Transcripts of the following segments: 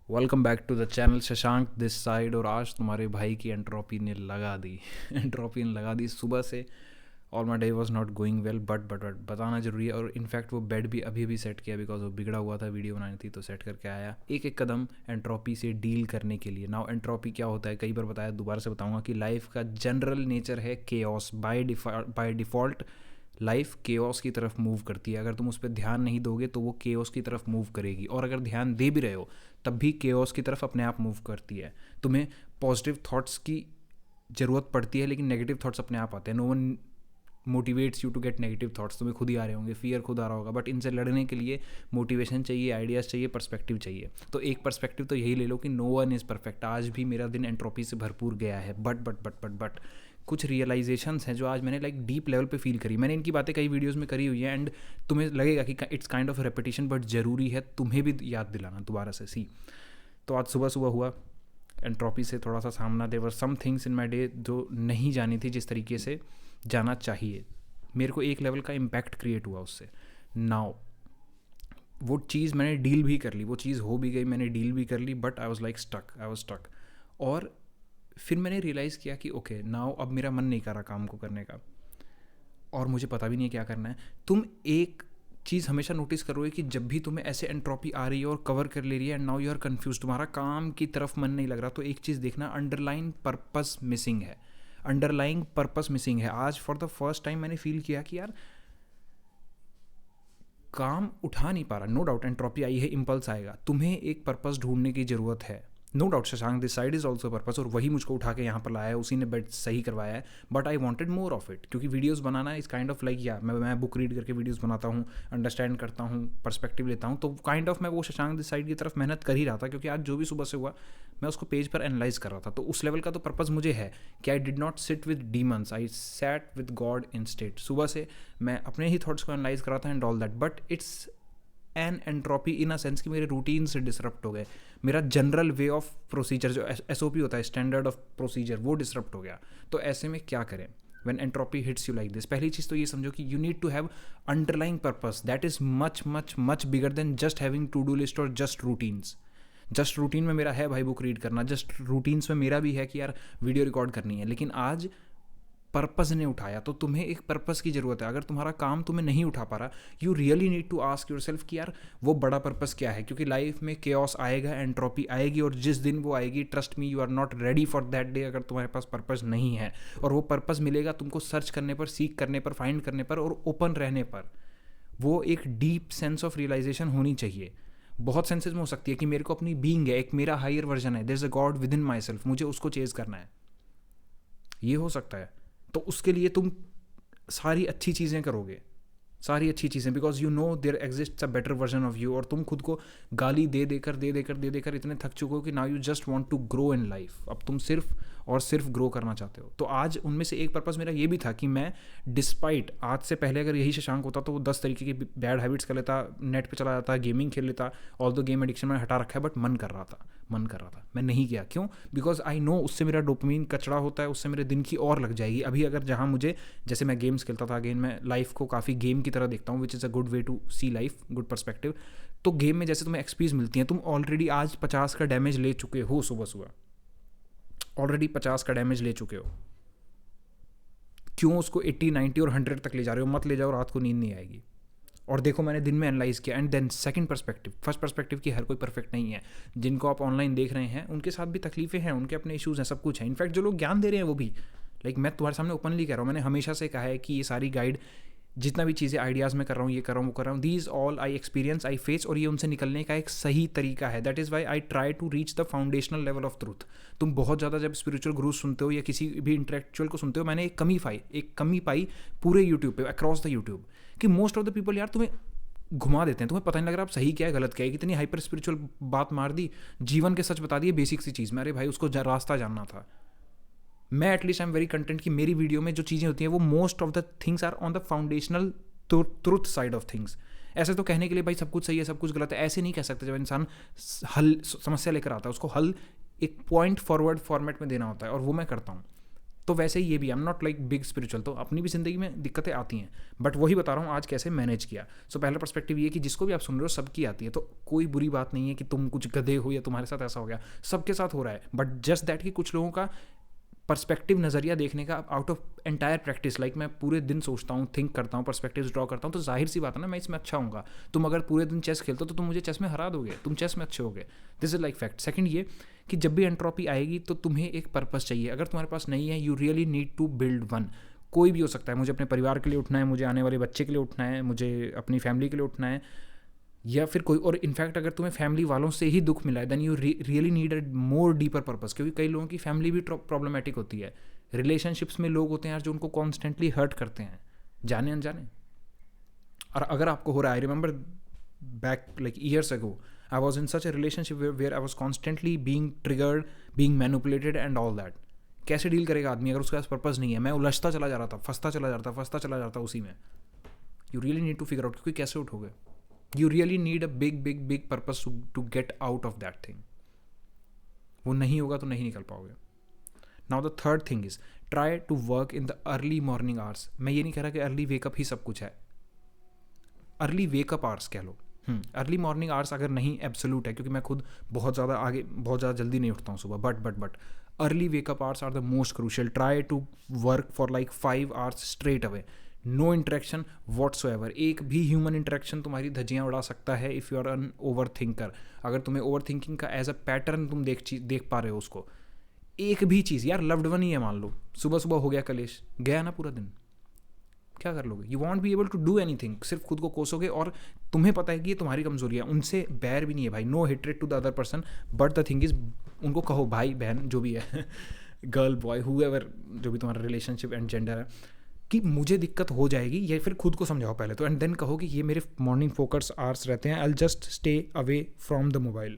Welcome back to the channel Shashank this side. और आज तुम्हारे भाई की एंट्रोपी ने लगा दी एंट्रोपी ने लगा दी सुबह से। All my day was not going well but बताना जरूरी है। और इनफैक्ट वो बेड भी अभी अभी सेट किया बिकॉज वो बिगड़ा हुआ था, वीडियो बनानी थी तो सेट करके आया एक एक कदम एंट्रोपी से डील करने के लिए। नाउ एंट्रोपी क्या होता है, कई बार बताया, दोबारा से बताऊंगा कि लाइफ का जनरल नेचर है chaos. By default life chaos की तरफ मूव करती है। अगर तुम उस पर ध्यान नहीं दोगे तो वो केओस की तरफ मूव करेगी, और अगर ध्यान दे भी रहे हो तब भी केओस की तरफ अपने आप मूव करती है। तुम्हें पॉजिटिव थॉट्स की ज़रूरत पड़ती है लेकिन नेगेटिव थॉट्स अपने आप आते हैं। No one motivates you to get negative thoughts. तुम्हें खुद ही आ रहे होंगे, फियर खुद आ रहा होगा, बट इनसे लड़ने के लिए मोटिवेशन चाहिए, आइडियाज़ चाहिए, पर्सपेक्टिव चाहिए। तो एक पर्सपेक्टिव तो यही ले लो कि नो वन इज़ परफेक्ट। आज भी मेरा दिन एंट्रोपी से भरपूर गया है, बट कुछ रियलाइजेशंस हैं जो आज मैंने लाइक डीप लेवल पे फील करी। मैंने इनकी बातें कई वीडियोस में करी हुई है एंड तुम्हें लगेगा कि it's kind of repetition, but ज़रूरी है तुम्हें भी याद दिलाना दोबारा से। सी तो आज सुबह सुबह हुआ, एंट्रोपी से थोड़ा सा सामना। देवर some things in my day जो नहीं जानी थी जिस तरीके से जाना चाहिए। मेरे को एक लेवल का इम्पैक्ट क्रिएट हुआ उससे। नाउ वो चीज़ मैंने डील भी कर ली, वो चीज़ हो भी गई, मैंने डील भी कर ली, बट आई वॉज स्टक। और फिर मैंने रियलाइज़ किया कि ओके नाउ अब मेरा मन नहीं कर रहा काम को करने का, और मुझे पता भी नहीं है क्या करना है। तुम एक चीज़ हमेशा नोटिस करोगे कि जब भी तुम्हें ऐसे एंट्रोपी आ रही है और कवर कर ले रही है and now you are confuse, तुम्हारा काम की तरफ मन नहीं लग रहा, तो एक चीज़ देखना, अंडरलाइन पर्पस मिसिंग है। अंडरलाइंग पर्पस मिसिंग है। आज फॉर द फर्स्ट टाइम मैंने फील किया कि यार काम उठा नहीं पा रहा। नो डाउट एंट्रोपी आई है, इम्पल्स आएगा, तुम्हें एक पर्पस ढूंढने की ज़रूरत है। No doubt Shashank this side is also purpose, और वही मुझको उठा के यहाँ पर लाया है, उसी ने बेड सही करवाया है। But I wanted more of it, क्योंकि वीडियोज़ बनाना इज़ काइंड ऑफ लाइक, या मैं बुक रीड करके वीडियोज़ बनाता हूँ, अंडरस्टैंड करता हूँ, पर्सपेक्टिव लेता हूँ, तो काइंड ऑफ मैं वो शशांक दिस साइड की तरफ मेहनत कर ही रहा था। क्योंकि आज जो भी सुबह से हुआ मैं उसको पेज पर एनालाइज कर रहा था, तो उस लेवल का तो पर्पस मुझे है कि I did not sit with demons, I sat with God in state. सुबह से मैं अपने ही थॉट्स को एनालाइज कर रहा था and all that, but it's an entropy in a sense कि मेरे रूटीन से डिसरप्ट हो गए। मेरा जनरल वे ऑफ प्रोसीजर जो SOP होता है, स्टैंडर्ड ऑफ प्रोसीजर, वो डिसरप्ट हो गया। तो ऐसे में क्या करें when entropy hits you like this? पहली चीज़ तो ये समझो कि you need to have underlying purpose that is much much much bigger than just having to do list और जस्ट रूटीन्स। जस्ट रूटीन में मेरा है भाई बुक रीड करना, जस्ट रूटीन्स में मेरा भी है कि यार वीडियो रिकॉर्ड करनी है, लेकिन आज पर्पस ने उठाया। तो तुम्हें एक पर्पस की ज़रूरत है। अगर तुम्हारा काम तुम्हें नहीं उठा पा रहा, you really need to ask your self कि यार वो बड़ा पर्पस क्या है। क्योंकि लाइफ में केओस आएगा, एंट्रोपी आएगी, और जिस दिन वो आएगी, trust me, you are not ready for that day अगर तुम्हारे पास पर्पस नहीं है। और वो पर्पस मिलेगा तुमको सर्च करने पर, सीख करने पर, फाइंड करने पर, और ओपन रहने पर। वो एक डीप सेंस ऑफ रियलाइजेशन होनी चाहिए। बहुत सेंसेस में हो सकती है कि मेरे को अपनी बीइंग है, एक मेरा हायर वर्जन है, there is a god within my self, मुझे उसको चेज करना है, ये हो सकता है। तो उसके लिए तुम सारी अच्छी चीज़ें करोगे, सारी अच्छी चीज़ें, because you know there exist a better version of you. और तुम खुद को गाली दे देकर इतने थक चुके हो कि now you just want to grow in life. अब तुम सिर्फ और सिर्फ ग्रो करना चाहते हो। तो आज उनमें से एक पर्पस मेरा ये भी था कि मैं डिस्पाइट, आज से पहले अगर यही शशांक होता तो वो 10 तरीके की बैड हैबिट्स कर लेता, नेट पे चला जाता, गेमिंग खेल लेता। ऑल दो गेम एडिक्शन मैंने हटा रखा है, बट मन कर रहा था, मैं नहीं किया। क्यों? बिकॉज आई नो उससे मेरा डोपामिन कचड़ा होता है, उससे मेरे दिन की और लग जाएगी। अभी अगर जहाँ मुझे, जैसे मैं गेम्स खेलता था, अगेन मैं लाइफ को काफ़ी गेम की तरह देखता हूँ, which is a good way to see life, good perspective. तो गेम में जैसे तुम्हें एक्सपीज मिलती हैं, तुम ऑलरेडी आज 50 का डैमेज ले चुके हो, सुबह सुबह ऑलरेडी 50 का डैमेज ले चुके हो। क्यों उसको 80, 90 और 100 तक ले जा रहे हो? मत ले जाओ, रात को नींद नहीं आएगी। और देखो मैंने दिन में एनालाइज किया। And then second perspective, first perspective की हर कोई परफेक्ट नहीं है। जिनको आप ऑनलाइन देख रहे हैं उनके साथ भी तकलीफें हैं, उनके अपने इश्यूज हैं, सब कुछ है। इनफैक्ट जो लोग ज्ञान दे रहे हैं वो भी, लाइक मैं तुम्हारे सामने ओपनली कह रहा हूँ, मैंने हमेशा से कहा है कि ये सारी गाइड, जितना भी चीज़ें आइडियाज़ में कर रहा हूँ, ये कर रहा हूँ, वो कर रहा हूँ, these all I experience, I face, और ये उनसे निकलने का एक सही तरीका है। That is why I try to reach the foundational level of truth. तुम बहुत ज़्यादा जब स्पिरिचुअल गुरु सुनते हो या किसी भी इंटेलेक्चुअल को सुनते हो, मैंने एक कमी पाई पूरे यूट्यूब पे, अक्रॉस द यूट्यूब, कि मोस्ट ऑफ द पीपल यार तुम्हें घुमा देते हैं, तुम्हें पता नहीं लग रहा आप सही क्या है गलत क्या है। कितनी हाइपर स्पिरिचुअल बात मार दी, जीवन के सच बता दिए, बेसिक सी चीज़ में। अरे भाई उसको रास्ता जानना था। मैं at least I am very content कि मेरी वीडियो में जो चीज़ें होती हैं वो most of the things are on the foundational truth side of things. ऐसे तो कहने के लिए भाई सब कुछ सही है, सब कुछ गलत है, ऐसे नहीं कह सकते। जब इंसान हल समस्या लेकर आता है, उसको हल एक पॉइंट फॉरवर्ड फॉर्मेट में देना होता है, और वो मैं करता हूँ। तो वैसे ही ये भी, आई am not like big spiritual, तो अपनी भी ज़िंदगी में दिक्कतें आती हैं, बट वही बता रहा हूँ आज कैसे मैनेज किया। सो पहला पर्सपेक्टिव ये कि जिसको भी आप सुन रहे हो सबकी आती है, तो कोई बुरी बात नहीं है कि तुम कुछ गधे हो या तुम्हारे साथ ऐसा हो गया, सबके साथ हो रहा है, बट जस्ट दैट कि कुछ लोगों का पर्सपेक्टिव नज़रिया देखने का out of entire practice, like मैं पूरे दिन सोचता हूँ, थिंक करता हूँ, पर्सपेक्टिव्स ड्रॉ करता हूँ, तो जाहिर सी बात है ना मैं इसमें अच्छा हूँगा। तुम अगर पूरे दिन चेस खेलते हो तो तुम मुझे चेस में हरा दोगे, तुम चेस में अच्छे होगे, this is like fact. Second ये कि जब भी एंट्रोपी आएगी तो तुम्हें एक पर्पस चाहिए, अगर तुम्हारे पास नहीं है you really need to build one. कोई भी हो सकता है, मुझे अपने परिवार के लिए उठना है, मुझे आने वाले बच्चे के लिए उठना है, मुझे अपनी फैमिली के लिए उठना है, या फिर कोई और। इनफैक्ट अगर तुम्हें फैमिली वालों से ही दुख मिला है then you really need a more deeper purpose, क्योंकि कई लोगों की फैमिली भी प्रॉब्लमेटिक होती है। रिलेशनशिप्स में लोग होते हैं यार जो उनको कॉन्स्टेंटली हर्ट करते हैं, जाने अनजाने। और अगर आपको हो रहा है, I remember back like years ago I was in such a relationship where I was constantly being triggered, being manipulated and all that. कैसे डील करेगा आदमी अगर उसके पास पर्पस नहीं है? मैं उलझता चला जा रहा था, फंसता चला जा रहा था उसी में। You really need to figure out, क्योंकि कैसे उठोगे? You really need a big purpose to get out of that thing. वो नहीं होगा तो नहीं निकल पाओगे। Now the third thing is try to work in the early morning hours. मैं ये नहीं कह रहा कि early wake up ही सब कुछ है, early wake up hours कह लो। अर्ली मॉर्निंग आवर्स अगर नहीं एब्सोल्यूट है, क्योंकि मैं खुद बहुत ज़्यादा जल्दी नहीं उठता हूँ सुबह, but early wake up hours are the most crucial. Try to work for like 5 hours straight away, no interaction whatsoever. एक भी ह्यूमन इंटरेक्शन तुम्हारी धज्जियाँ उड़ा सकता है if you are an overthinker. अगर तुम्हें ओवर थिंकिंग का एज अ पैटर्न तुम देख पा रहे हो उसको, एक भी चीज़, यार लव्ड वन ही है मान लो, सुबह हो गया कलेश, गया ना पूरा दिन, क्या कर लोगे? You won't be able to do anything, सिर्फ खुद को कोसोगे। और तुम्हें पता है कि ये तुम्हारी कमजोरी है, उनसे बैर भी नहीं है भाई, no hatred to the other person, but the thing is उनको कहो भाई बहन जो भी है गर्ल बॉय हुएवर, जो भी तुम्हारा रिलेशनशिप एंड जेंडर है, कि मुझे दिक्कत हो जाएगी, या फिर खुद को समझाओ पहले तो, एंड देन कहो कि ये मेरे मॉर्निंग फोकस आवर्स रहते हैं, I just stay away from the mobile,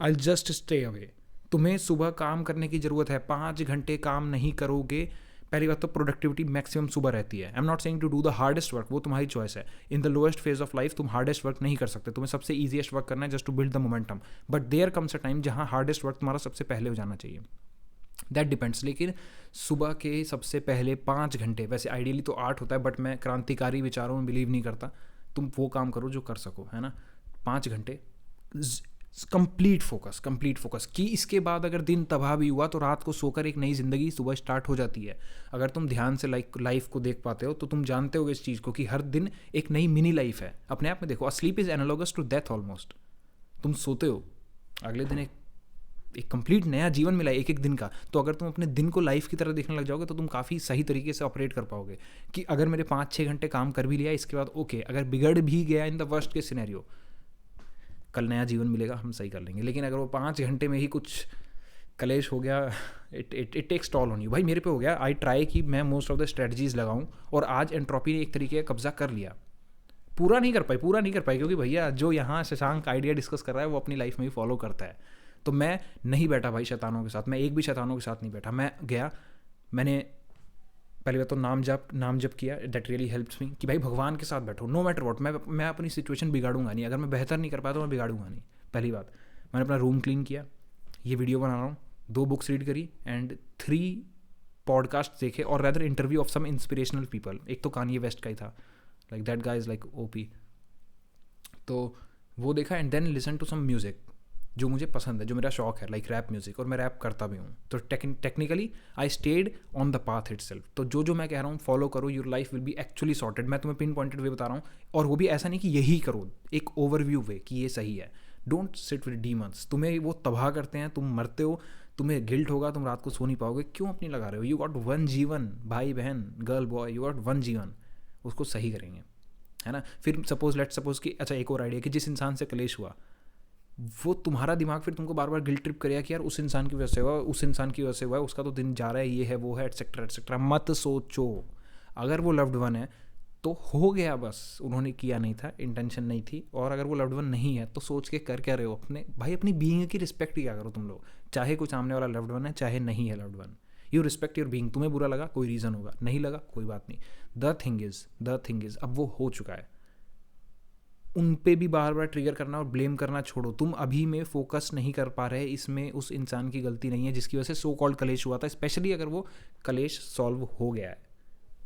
I just stay away. तुम्हें सुबह काम करने की ज़रूरत है, 5 घंटे काम नहीं करोगे, पहली बात तो प्रोडक्टिविटी मैक्सिमम सुबह रहती है। I am not saying to do the hardest work, वो तुम्हारी चॉइस है। In the lowest phase of life तुम हार्डेस्ट वर्क नहीं कर सकते, तुम्हें सबसे ईजीएस्ट वर्क करना है just to build the momentum, but there comes a time जहाँ हार्डेस्ट वर्क तुम्हारा सबसे पहले हो जाना चाहिए, दैट डिपेंड्स। लेकिन सुबह के सबसे पहले 5 घंटे, वैसे आइडियली तो 8 होता है, बट मैं क्रांतिकारी विचारों में बिलीव नहीं करता, तुम वो काम करो जो कर सको, है ना। 5 घंटे कंप्लीट फोकस कि इसके बाद अगर दिन तबाह भी हुआ तो रात को सोकर एक नई ज़िंदगी सुबह स्टार्ट हो जाती है। अगर तुम ध्यान से लाइफ को देख पाते हो तो तुम जानते हो इस चीज़ को कि हर दिन एक नई मिनी लाइफ है। अपने आप में देखो, sleep is analogous to death almost. तुम सोते हो, अगले दिन एक कंप्लीट नया जीवन मिला है एक दिन का। तो अगर तुम अपने दिन को लाइफ की तरह देखने लग जाओगे तो तुम काफ़ी सही तरीके से ऑपरेट कर पाओगे कि अगर मेरे 5-6 घंटे काम कर भी लिया, इसके बाद ओके, अगर बिगड़ भी गया इन द वर्स्ट के सिनेरियो, कल नया जीवन मिलेगा, हम सही कर लेंगे। लेकिन अगर वो 5 घंटे में ही कुछ कलेश हो गया, it takes toll on you. भाई मेरे पे हो गया, आई ट्राई कि मैं मोस्ट ऑफ द स्ट्रेटजीज लगाऊं, और आज एंट्रोपी ने एक तरीके का कब्जा कर लिया। पूरा नहीं कर पाई क्योंकि भैया जो यहाँ शशांक आइडिया डिस्कस कर रहा है वो अपनी लाइफ में ही फॉलो करता है। तो मैं नहीं बैठा भाई शैतानों के साथ, मैं एक भी शैतानों के साथ नहीं बैठा। मैं गया, मैंने पहली बात तो नाम जप किया, दैट रियली हेल्प्स मी, कि भाई भगवान के साथ बैठो नो मैटर व्हाट। मैं अपनी सिचुएशन बिगाड़ूंगा नहीं, अगर मैं बेहतर नहीं कर पाया तो मैं बिगाड़ूंगा नहीं। पहली बात, मैंने अपना रूम क्लीन किया, ये वीडियो बना रहा हूँ, 2 बुक्स रीड करी एंड 3 पॉडकास्ट देखे, और rather interview of some inspirational people. एक तो कान्ये वेस्ट का ही था, like that guy is like OP, तो वो देखा, and then listen to some music जो मुझे पसंद है, जो मेरा शौक है, लाइक रैप म्यूज़िक, और मैं रैप करता भी हूँ। तो technically I stayed on the path itself. तो जो मैं कह रहा हूँ फॉलो करो, your life will be actually sorted. मैं तुम्हें पिन पॉइंटेड वे बता रहा हूँ, और वो भी ऐसा नहीं कि यही करो, एक ओवरव्यू वे कि ये सही है। डोंट सिट विद डीमंस, तुम्हें वो तबाह करते हैं, तुम मरते हो, तुम्हें गिल्ट होगा, तुम रात को सो नहीं पाओगे, क्यों अपनी लगा रहे हो? यू गॉट 1 जीवन, भाई बहन गर्ल बॉय, यू गॉट 1 जीवन, उसको सही करेंगे, है ना। फिर सपोज कि अच्छा एक और आइडिया कि जिस इंसान से कलेश हुआ, वो तुम्हारा दिमाग फिर तुमको बार बार गिल्ट ट्रिप करेगा कि यार उस इंसान की वजह से हुआ, उस इंसान की वजह से हुआ, उसका तो दिन जा रहा है, ये है वो है, एटसेट्रा एटसेट्रा। मत सोचो, अगर वो लव्ड वन है तो हो गया, बस उन्होंने किया नहीं था, इंटेंशन नहीं थी। और अगर वो लव्ड वन नहीं है तो सोच के कर क्या रहे हो? अपनी बीइंग की रिस्पेक्ट किया करो तुम लोग, चाहे कुछ सामने वाला लव्ड वन है चाहे नहीं है loved one. You respect your being. तुम्हें बुरा लगा, कोई रीज़न होगा, नहीं लगा कोई बात नहीं। द थिंग इज अब वो हो चुका है, उन पे भी बार बार ट्रिगर करना और ब्लेम करना छोड़ो। तुम अभी में फोकस नहीं कर पा रहे, इसमें उस इंसान की गलती नहीं है जिसकी वजह से सो कॉल्ड कलेश हुआ था, स्पेशली अगर वो कलेश सॉल्व हो गया है,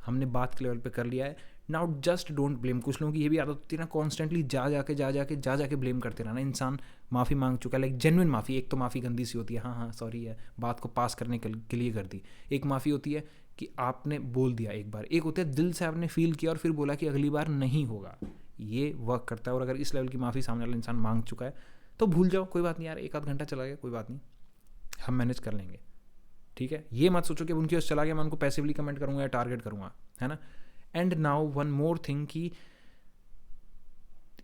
हमने बात के लेवल पे कर लिया है। Now just don't blame. कुछ लोगों की ये भी आदत होती है ना, कॉन्स्टेंटली जा जाके ब्लेम करते रहना। इंसान माफ़ी मांग चुका है, लाइक जेन्युइन माफ़ी। एक तो माफ़ी गंदी सी होती है, हाँ सॉरी है, बात को पास करने के लिए कर दी। एक माफ़ी होती है कि आपने बोल दिया एक बार, एक होता है दिल से आपने फील किया और फिर बोला कि अगली बार नहीं होगा। ये वर्क करता है। और अगर इस लेवल की माफ़ी सामने वाला इंसान मांग चुका है तो भूल जाओ, कोई बात नहीं यार, एक आध घंटा चला गया, कोई बात नहीं, हम मैनेज कर लेंगे, ठीक है। ये मत सोचो कि उनकी वजह से चला गया मैं उनको पैसिवली कमेंट करूंगा या टारगेट करूंगा, है ना। And now one more thing कि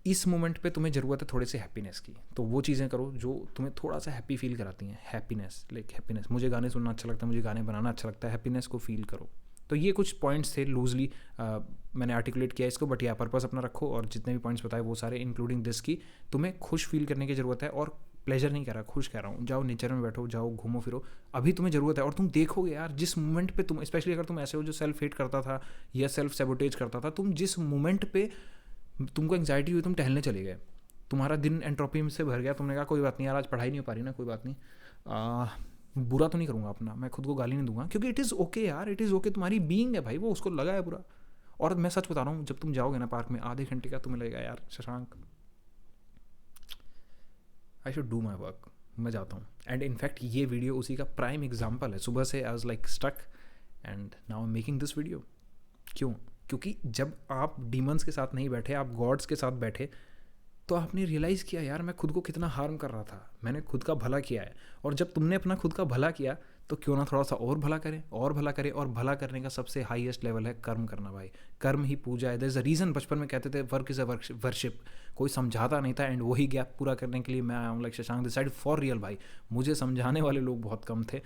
इस मोमेंट पे तुम्हें ज़रूरत है थोड़े से हैप्पीनेस की, तो वो चीज़ें करो जो तुम्हें थोड़ा सा हैप्पी फील कराती हैं। हैप्पीनेस, लाइक हैप्पीनेस, मुझे गाने सुनना अच्छा लगता है, मुझे गाने बनाना अच्छा लगता है, हैप्पीनेस को फील करो। तो ये कुछ पॉइंट्स थे, लूजली मैंने आर्टिकुलेट किया इसको, बट या पर्पस अपना रखो। और जितने भी पॉइंट्स बताए वो सारे इंक्लूडिंग दिस की तुम्हें खुश फील करने की ज़रूरत है। और प्लेजर नहीं कह रहा, खुश कह रहा हूँ। जाओ नेचर में बैठो, जाओ घूमो फिरो, अभी तुम्हें ज़रूरत है। और तुम देखोगे यार, जिस मोमेंट पे तुम, स्पेशली अगर तुम ऐसे हो जो सेल्फ हेट करता था या सेल्फ सेबोटेज करता था, तुम जिस मोमेंट पे तुमको एंग्जाइटी हुई, तुम टहलने चले गए, तुम्हारा दिन एंट्रोपी से भर गया, तुमने कहा कोई बात नहीं यार, आज पढ़ाई नहीं हो पा रही ना, कोई बात नहीं, बुरा तो नहीं करूँगा अपना, मैं खुद को गाली नहीं दूंगा, क्योंकि इट इज़ ओके यार, इट इज़ ओके, तुम्हारी बीइंग है भाई, वो उसको लगा है बुरा। और मैं सच बता रहा हूँ, जब तुम जाओगे ना पार्क में, आधे घंटे का तुम्हें लगेगा यार Shashank, I should do my work, मैं जाता हूँ। एंड इनफैक्ट ये वीडियो उसी का प्राइम एग्जाम्पल है। सुबह से I was like stuck and now I am making this video. क्यों? क्योंकि जब आप डीमंस के साथ नहीं बैठे, आप गॉड्स के साथ बैठे, तो आपने रियलाइज़ किया यार मैं खुद को कितना हार्म कर रहा था, मैंने खुद का भला किया है। और जब तुमने अपना खुद का भला किया तो क्यों ना थोड़ा सा और भला करें, और भला करें। और भला करने का सबसे हाईएस्ट लेवल है कर्म करना भाई। कर्म ही पूजा है। देयर इज़ अ रीज़न, बचपन में कहते थे वर्क इज़ अ वर्शिप। कोई समझाता नहीं था, एंड वही गैप पूरा करने के लिए मैं आया हूँ like Shashank this side for real भाई। मुझे समझाने वाले लोग बहुत कम थे।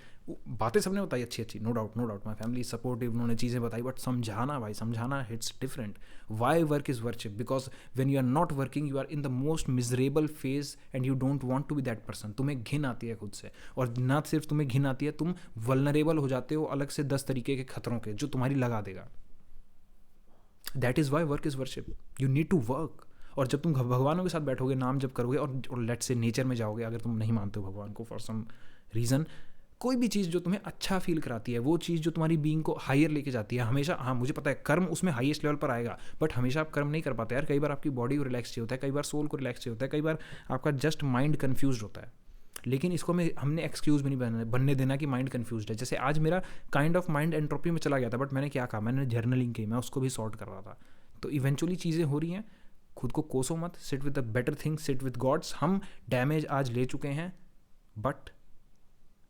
बातें सबने बताई अच्छी अच्छी, no doubt my family supportive, उन्होंने चीज़ें बताई, बट समझाना भाई, समझाना hits different. Why work is worship? Because when you are not working you are in the most miserable phase and you don't want to be that person. तुम्हें घिन आती है खुद से, और ना सिर्फ तुम्हें घिन आती है, तुम वल्नरेबल हो जाते हो अलग से 10 तरीके के खतरों के, जो तुम्हारी लगा देगा। That is why work is worship, you need to work. और जब तुम भगवानों के साथ बैठोगे, नाम जब करोगे, और लेट्स से नेचर में जाओगे, अगर तुम नहीं मानते हो भगवान को फॉर सम रीज़न, कोई भी चीज़ जो तुम्हें अच्छा फील कराती है, वो चीज़ जो तुम्हारी बीइंग को हायर लेके जाती है हमेशा। हाँ मुझे पता है कर्म उसमें हाईएस्ट लेवल पर आएगा, बट हमेशा आप कर्म नहीं कर पाते यार। कई बार आपकी बॉडी को रिलैक्स चाहिए होता है, कई बार सोल को रिलैक्स चाहिए होता है, कई बार आपका जस्ट माइंड कन्फ्यूज होता है। लेकिन इसको हमने एक्सक्यूज़ भी नहीं बनने देना कि माइंड कन्फ्यूज है। जैसे आज मेरा काइंड ऑफ माइंड एंट्रोपी में चला गया था, बट मैंने क्या कहा, मैंने जर्नलिंग की, मैं उसको भी सॉर्ट कर रहा था। तो इवेंचुअली चीज़ें हो रही हैं, खुद को कोसो मत, sit with the better thing, sit with gods. हम डैमेज आज ले चुके हैं, बट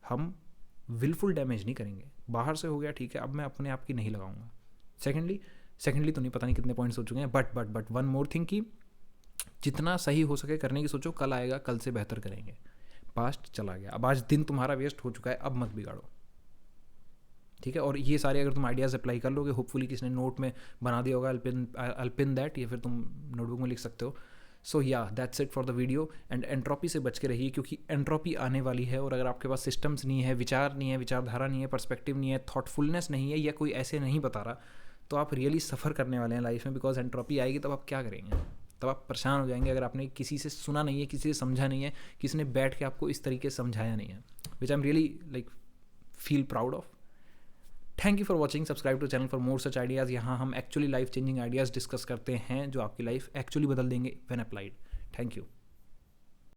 हम विलफुल डैमेज नहीं करेंगे। बाहर से हो गया ठीक है, अब मैं अपने आप की नहीं लगाऊंगा। सेकेंडली तो नहीं, पता नहीं कितने पॉइंट्स हो चुके हैं, बट वन मोर थिंग कि जितना सही हो सके करने की सोचो। कल आएगा, कल से बेहतर करेंगे। पास्ट चला गया, अब आज दिन तुम्हारा वेस्ट हो चुका है, अब मत बिगाड़ो, ठीक है। और ये सारे अगर तुम आइडियाज़ अप्लाई कर लोगे, होपफुली किसी ने नोट में बना दिया होगा, अल पिन दैट, या फिर तुम नोटबुक में लिख सकते हो। सो या that's it for the video. And entropy से बच के रहिए, क्योंकि एंट्रोपी आने वाली है। और अगर आपके पास सिस्टम्स नहीं है, विचार नहीं है, विचारधारा नहीं है, पर्सपेक्टिव नहीं है, थॉटफुलनेस नहीं है, या कोई ऐसे नहीं बता रहा, तो आप रियली सफ़र करने वाले हैं लाइफ में। बिकॉज एंट्रोपी आएगी तब आप क्या करेंगे? तब आप परेशान हो जाएंगे अगर आपने किसी से सुना नहीं है, किसी से समझा नहीं है, किसी ने बैठ के आपको इस तरीके से समझाया नहीं है, which I am really like feel proud of. Thank you for watching, subscribe to channel for more such ideas. यहाँ हम actually life changing ideas discuss करते हैं जो आपकी लाइफ एक्चुअली बदल देंगे व्हेन अप्लाइड। Thank you.